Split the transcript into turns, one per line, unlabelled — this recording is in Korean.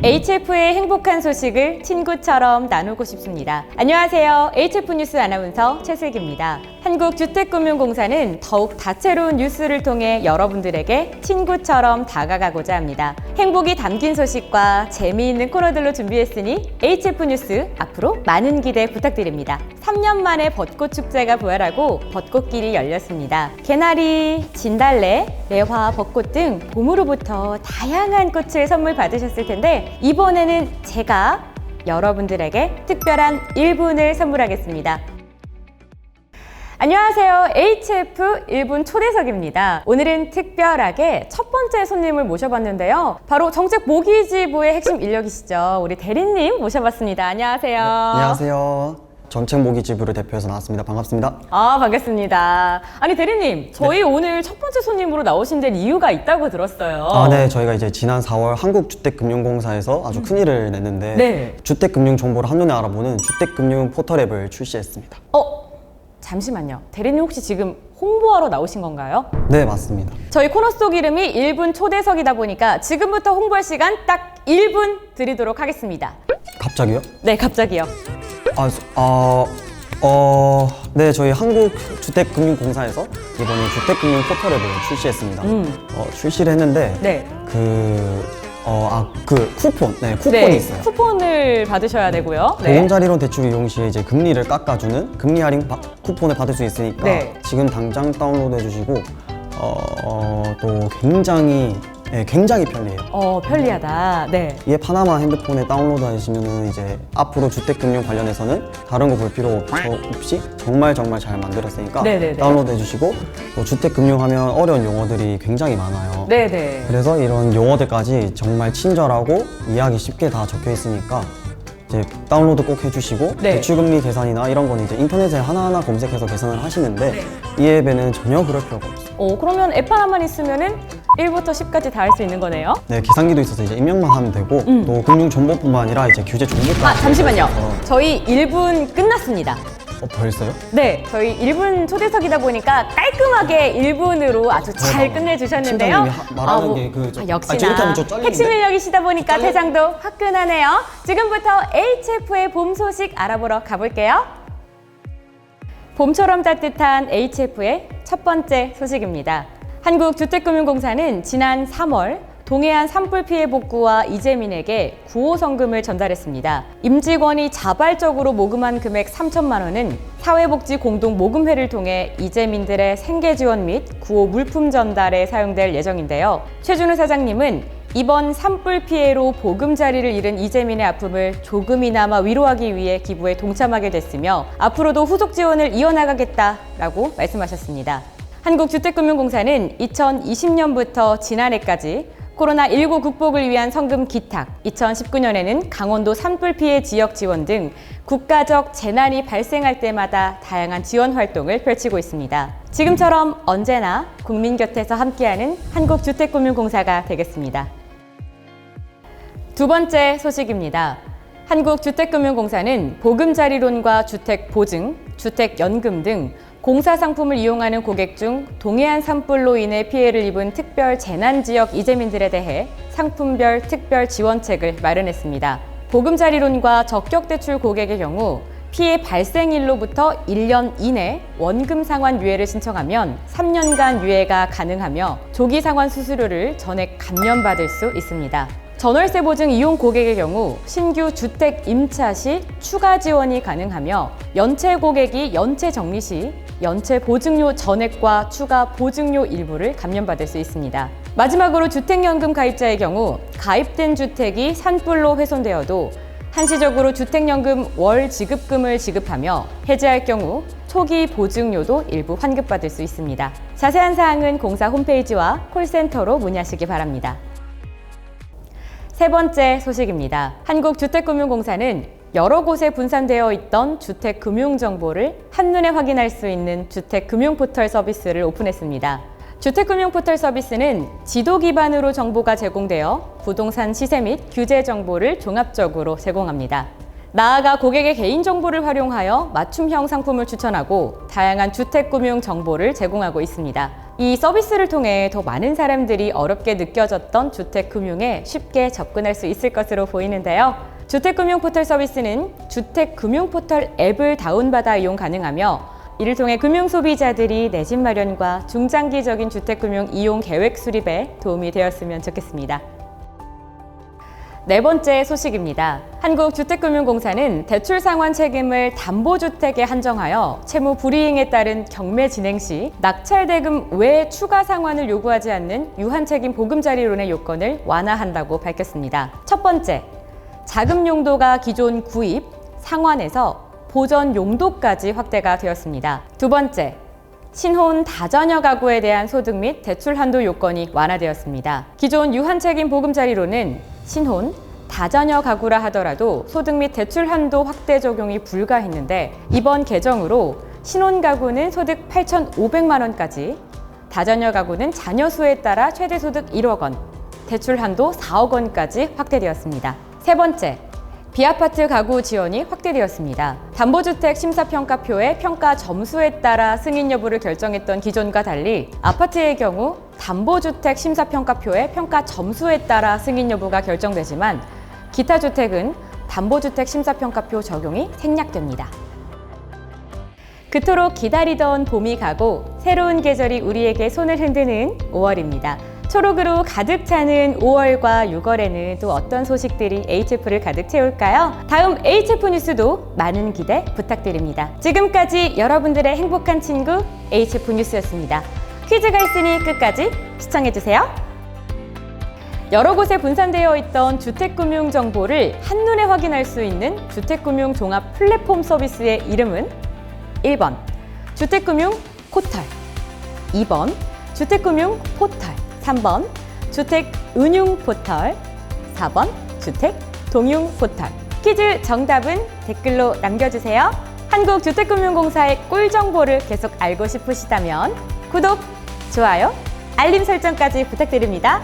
HF의 행복한 소식을 친구처럼 나누고 싶습니다. 안녕하세요. HF 뉴스 아나운서 최슬기입니다. 한국주택금융공사는 더욱 다채로운 뉴스를 통해 여러분들에게 친구처럼 다가가고자 합니다. 행복이 담긴 소식과 재미있는 코너들로 준비했으니 HF 뉴스 앞으로 많은 기대 부탁드립니다. 3년 만에 벚꽃 축제가 부활하고 벚꽃길이 열렸습니다. 개나리, 진달래, 매화, 벚꽃 등 봄으로부터 다양한 꽃을 선물 받으셨을 텐데 이번에는 제가 여러분들에게 특별한 1분을 선물하겠습니다. 안녕하세요. HF 1분 초대석입니다. 오늘은 특별하게 첫 번째 손님을 모셔봤는데요. 바로 정책 모기지부의 핵심 인력이시죠. 우리 대리님 모셔봤습니다. 안녕하세요.
네, 안녕하세요. 정책 모기지부를 대표해서 나왔습니다. 반갑습니다.
반갑습니다. 아니 대리님, 저희 오늘 첫 번째 손님으로 나오신 데는 이유가 있다고 들었어요.
네. 저희가 이제 지난 4월 한국주택금융공사에서 아주 큰일을 냈는데
네.
주택금융 정보를 한눈에 알아보는 주택금융 포털 앱을 출시했습니다.
잠시만요. 대리님 혹시 지금 홍보하러 나오신 건가요?
네, 맞습니다.
저희 코너 속 이름이 1분 초대석이다 보니까 지금부터 홍보할 시간 딱 1분 드리도록 하겠습니다.
갑자기요?
네, 갑자기요.
네, 저희 한국주택금융공사에서 이번에 주택금융 포털 앱을 출시했습니다. 출시를 했는데
네.
쿠폰이 있어요.
쿠폰을 받으셔야 되고요. 네.
보금자리론 대출 이용 시에 이제 금리를 깎아주는 금리 할인 쿠폰을 받을 수 있으니까
네.
지금 당장 다운로드 해주시고 또 굉장히 편리해요.
편리하다. 네.
이 앱 하나만 핸드폰에 다운로드 하시면은 이제 앞으로 주택금융 관련해서는 다른 거 볼 필요 없이 정말 잘 만들었으니까
네네네.
다운로드 해주시고 또 주택금융 하면 어려운 용어들이 굉장히 많아요.
네네.
그래서 이런 용어들까지 정말 친절하고 이해하기 쉽게 다 적혀 있으니까 이제 다운로드 꼭 해주시고
네.
대출금리 계산이나 이런 건 이제 인터넷에 하나하나 검색해서 계산을 하시는데
네.
이 앱에는 전혀 그럴 필요가 없어요.
그러면 앱 하나만 있으면은 1부터 10까지 다 할 수 있는 거네요.
네, 계산기도 있어서 이제 입력만 하면 되고 또 금융 정보뿐만 아니라 이제 규제 정보까지.
잠시만요.
있어서.
저희 1분 끝났습니다.
벌써요?
네, 저희 1분 초대석이다 보니까 깔끔하게 1분으로 아주 잘 끝내주셨는데요.
팀장님이 말하는 게 저렇게
역시나
하면 저 잘리는데.
핵심 인력이시다 보니까
잘려?
퇴장도 화끈하네요. 지금부터 HF의 봄 소식 알아보러 가볼게요. 봄처럼 따뜻한 HF의 첫 번째 소식입니다. 한국주택금융공사는 지난 3월 동해안 산불 피해 복구와 이재민에게 구호성금을 전달했습니다. 임직원이 자발적으로 모금한 금액 3천만 원은 사회복지 공동 모금회를 통해 이재민들의 생계 지원 및 구호 물품 전달에 사용될 예정인데요. 최준우 사장님은 이번 산불 피해로 보금자리를 잃은 이재민의 아픔을 조금이나마 위로하기 위해 기부에 동참하게 됐으며 앞으로도 후속 지원을 이어나가겠다라고 말씀하셨습니다. 한국주택금융공사는 2020년부터 지난해까지 코로나19 극복을 위한 성금 기탁, 2019년에는 강원도 산불 피해 지역 지원 등 국가적 재난이 발생할 때마다 다양한 지원 활동을 펼치고 있습니다. 지금처럼 언제나 국민 곁에서 함께하는 한국주택금융공사가 되겠습니다. 두 번째 소식입니다. 한국주택금융공사는 보금자리론과 주택보증, 주택연금 등 공사 상품을 이용하는 고객 중 동해안 산불로 인해 피해를 입은 특별 재난지역 이재민들에 대해 상품별 특별 지원책을 마련했습니다. 보금자리론과 적격대출 고객의 경우 피해 발생일로부터 1년 이내 원금 상환 유예를 신청하면 3년간 유예가 가능하며 조기 상환 수수료를 전액 감면받을 수 있습니다. 전월세 보증 이용 고객의 경우 신규 주택 임차 시 추가 지원이 가능하며 연체 고객이 연체 정리 시 연체 보증료 전액과 추가 보증료 일부를 감면받을 수 있습니다. 마지막으로 주택연금 가입자의 경우 가입된 주택이 산불로 훼손되어도 한시적으로 주택연금 월 지급금을 지급하며 해지할 경우 초기 보증료도 일부 환급받을 수 있습니다. 자세한 사항은 공사 홈페이지와 콜센터로 문의하시기 바랍니다. 세 번째 소식입니다. 한국주택금융공사는 여러 곳에 분산되어 있던 주택금융 정보를 한눈에 확인할 수 있는 주택금융 포털 서비스를 오픈했습니다. 주택금융 포털 서비스는 지도 기반으로 정보가 제공되어 부동산 시세 및 규제 정보를 종합적으로 제공합니다. 나아가 고객의 개인정보를 활용하여 맞춤형 상품을 추천하고 다양한 주택금융 정보를 제공하고 있습니다. 이 서비스를 통해 더 많은 사람들이 어렵게 느껴졌던 주택금융에 쉽게 접근할 수 있을 것으로 보이는데요. 주택금융포털 서비스는 주택금융포털 앱을 다운받아 이용 가능하며 이를 통해 금융소비자들이 내 집 마련과 중장기적인 주택금융 이용 계획 수립에 도움이 되었으면 좋겠습니다. 네 번째 소식입니다. 한국주택금융공사는 대출 상환 책임을 담보주택에 한정하여 채무 불이행에 따른 경매 진행 시 낙찰대금 외 추가 상환을 요구하지 않는 유한책임 보금자리론의 요건을 완화한다고 밝혔습니다. 첫 번째, 자금 용도가 기존 구입, 상환에서 보전 용도까지 확대가 되었습니다. 두 번째, 신혼 다자녀 가구에 대한 소득 및 대출 한도 요건이 완화되었습니다. 기존 유한책임 보금자리론은 신혼, 다자녀 가구라 하더라도 소득 및 대출 한도 확대 적용이 불가했는데 이번 개정으로 신혼 가구는 소득 8,500만 원까지, 다자녀 가구는 자녀 수에 따라 최대 소득 1억 원, 대출 한도 4억 원까지 확대되었습니다. 세 번째, 비아파트 가구 지원이 확대되었습니다. 담보주택 심사평가표의 평가 점수에 따라 승인 여부를 결정했던 기존과 달리 아파트의 경우 담보주택 심사평가표의 평가 점수에 따라 승인 여부가 결정되지만 기타 주택은 담보주택 심사평가표 적용이 생략됩니다. 그토록 기다리던 봄이 가고 새로운 계절이 우리에게 손을 흔드는 5월입니다. 초록으로 가득 차는 5월과 6월에는 또 어떤 소식들이 HF를 가득 채울까요? 다음 HF 뉴스도 많은 기대 부탁드립니다. 지금까지 여러분들의 행복한 친구 HF 뉴스였습니다. 퀴즈가 있으니 끝까지 시청해주세요. 여러 곳에 분산되어 있던 주택금융 정보를 한눈에 확인할 수 있는 주택금융 종합 플랫폼 서비스의 이름은 1번 주택금융 포털, 2번 주택금융 포털, 3번 주택은융 포털, 4번 주택동융 포털. 퀴즈 정답은 댓글로 남겨주세요. 한국주택금융공사의 꿀 정보를 계속 알고 싶으시다면 구독, 좋아요, 알림 설정까지 부탁드립니다.